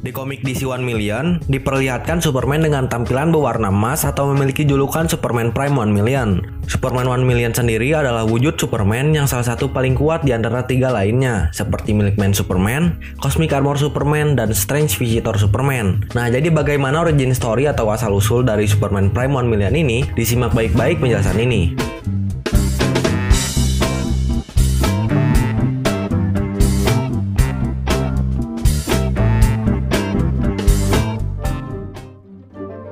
Di komik DC One Million, diperlihatkan Superman dengan tampilan berwarna emas atau memiliki julukan Superman Prime One Million. Superman One Million sendiri adalah wujud Superman yang salah satu paling kuat di antara tiga lainnya, seperti Milik Man Superman, Cosmic Armor Superman, dan Strange Visitor Superman. Nah, jadi bagaimana origin story atau asal-usul dari Superman Prime One Million ini? Disimak baik-baik penjelasan ini.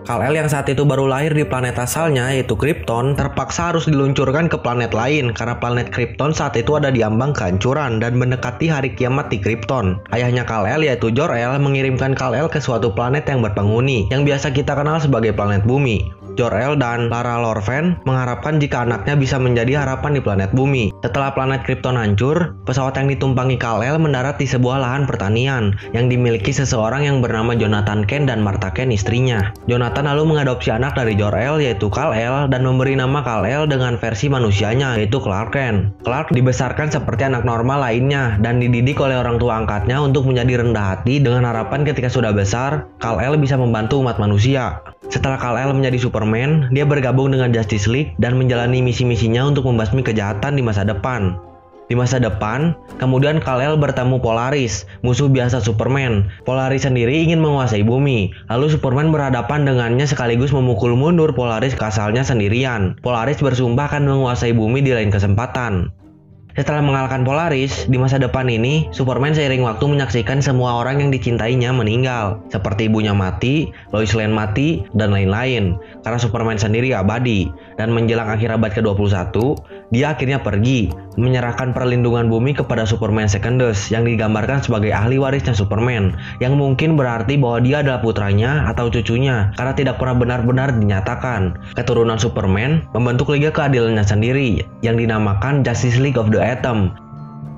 Kal-El yang saat itu baru lahir di planet asalnya yaitu Krypton terpaksa harus diluncurkan ke planet lain karena planet Krypton saat itu ada di ambang kehancuran dan mendekati hari kiamat di Krypton. Ayahnya Kal-El yaitu Jor-El mengirimkan Kal-El ke suatu planet yang berpenghuni yang biasa kita kenal sebagai planet bumi. Jor-El dan Lara Lor-Fen mengharapkan jika anaknya bisa menjadi harapan di planet bumi. Setelah planet Krypton hancur, pesawat yang ditumpangi Kal-El mendarat di sebuah lahan pertanian yang dimiliki seseorang yang bernama Jonathan Kent dan Martha Kent istrinya. Jonathan lalu mengadopsi anak dari Jor-El yaitu Kal-El dan memberi nama Kal-El dengan versi manusianya yaitu Clark Kent. Clark dibesarkan seperti anak normal lainnya dan dididik oleh orang tua angkatnya untuk menjadi rendah hati dengan harapan ketika sudah besar, Kal-El bisa membantu umat manusia. Setelah Kal-El menjadi Superman, dia bergabung dengan Justice League dan menjalani misi-misinya untuk membasmi kejahatan di masa depan. Di masa depan, kemudian Kal-El bertemu Polaris, musuh biasa Superman. Polaris sendiri ingin menguasai bumi, lalu Superman berhadapan dengannya sekaligus memukul mundur Polaris ke asalnya sendirian. Polaris bersumpah akan menguasai bumi di lain kesempatan. Setelah mengalahkan Polaris, di masa depan ini, Superman seiring waktu menyaksikan semua orang yang dicintainya meninggal, seperti ibunya mati, Lois Lane mati, dan lain-lain, karena Superman sendiri abadi. Dan menjelang akhir abad ke-21, dia akhirnya pergi, menyerahkan perlindungan bumi kepada Superman Secondus yang digambarkan sebagai ahli warisnya Superman, yang mungkin berarti bahwa dia adalah putranya atau cucunya, karena tidak pernah benar-benar dinyatakan. Keturunan Superman membentuk Liga Keadilannya sendiri, yang dinamakan Justice League of the Atom.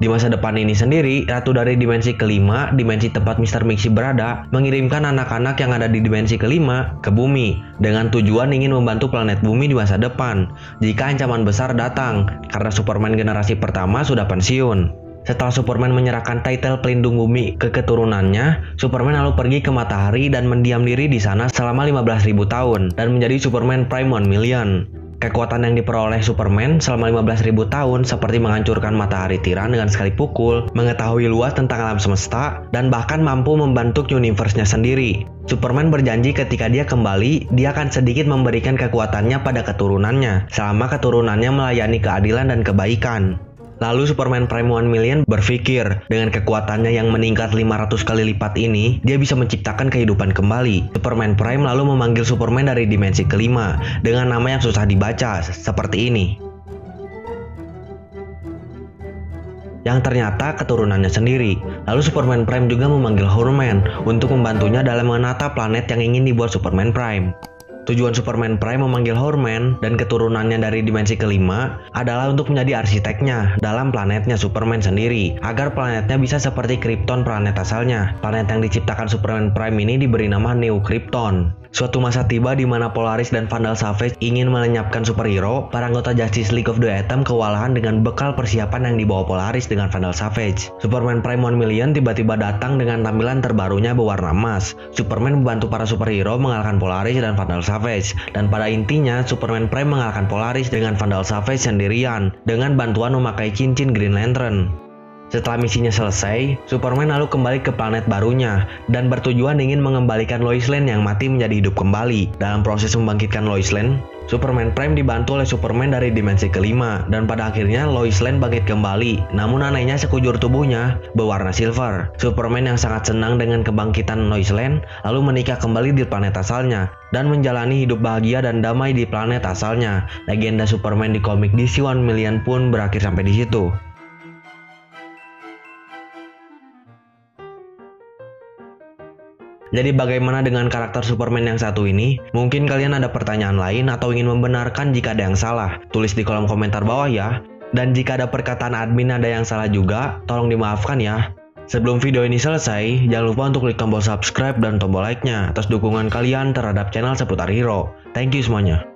Di masa depan ini sendiri, Ratu dari dimensi kelima, dimensi tempat Mr. Mixi berada, mengirimkan anak-anak yang ada di dimensi kelima ke bumi, dengan tujuan ingin membantu planet bumi di masa depan, jika ancaman besar datang, karena Superman generasi pertama sudah pensiun. Setelah Superman menyerahkan title pelindung bumi ke keturunannya, Superman lalu pergi ke matahari dan mendiam diri di sana selama 15.000 tahun, dan menjadi Superman Prime One Million. Kekuatan yang diperoleh Superman selama 15.000 tahun seperti menghancurkan matahari tiran dengan sekali pukul, mengetahui luas tentang alam semesta, dan bahkan mampu membentuk universe-nya sendiri. Superman berjanji ketika dia kembali, dia akan sedikit memberikan kekuatannya pada keturunannya, selama keturunannya melayani keadilan dan kebaikan. Lalu Superman Prime One Million berpikir, dengan kekuatannya yang meningkat 500 kali lipat ini, dia bisa menciptakan kehidupan kembali. Superman Prime lalu memanggil Superman dari dimensi kelima, dengan nama yang susah dibaca, seperti ini. Yang ternyata keturunannya sendiri. Lalu Superman Prime juga memanggil Hurman untuk membantunya dalam menata planet yang ingin dibuat Superman Prime. Tujuan Superman Prime memanggil Hurman dan keturunannya dari dimensi kelima adalah untuk menjadi arsiteknya dalam planetnya Superman sendiri, agar planetnya bisa seperti Krypton planet asalnya. Planet yang diciptakan Superman Prime ini diberi nama New Krypton. Suatu masa tiba di mana Polaris dan Vandal Savage ingin melenyapkan superhero, para anggota Justice League of the Atom kewalahan dengan bekal persiapan yang dibawa Polaris dengan Vandal Savage. Superman Prime One Million tiba-tiba datang dengan tampilan terbarunya berwarna emas. Superman membantu para superhero mengalahkan Polaris dan Vandal Savage, dan pada intinya Superman Prime mengalahkan Polaris dengan Vandal Savage sendirian dengan bantuan memakai cincin Green Lantern. Setelah misinya selesai, Superman lalu kembali ke planet barunya dan bertujuan ingin mengembalikan Lois Lane yang mati menjadi hidup kembali. Dalam proses membangkitkan Lois Lane, Superman Prime dibantu oleh Superman dari dimensi kelima, dan pada akhirnya Lois Lane bangkit kembali, namun anehnya sekujur tubuhnya berwarna silver. Superman yang sangat senang dengan kebangkitan Lois Lane lalu menikah kembali di planet asalnya dan menjalani hidup bahagia dan damai di planet asalnya. Legenda Superman di komik DC One Million pun berakhir sampai di situ. Jadi bagaimana dengan karakter Superman yang satu ini? Mungkin kalian ada pertanyaan lain atau ingin membenarkan jika ada yang salah? Tulis di kolom komentar bawah ya. Dan jika ada perkataan admin ada yang salah juga, tolong dimaafkan ya. Sebelum video ini selesai, jangan lupa untuk klik tombol subscribe dan tombol like-nya atas dukungan kalian terhadap channel seputar hero. Thank you semuanya.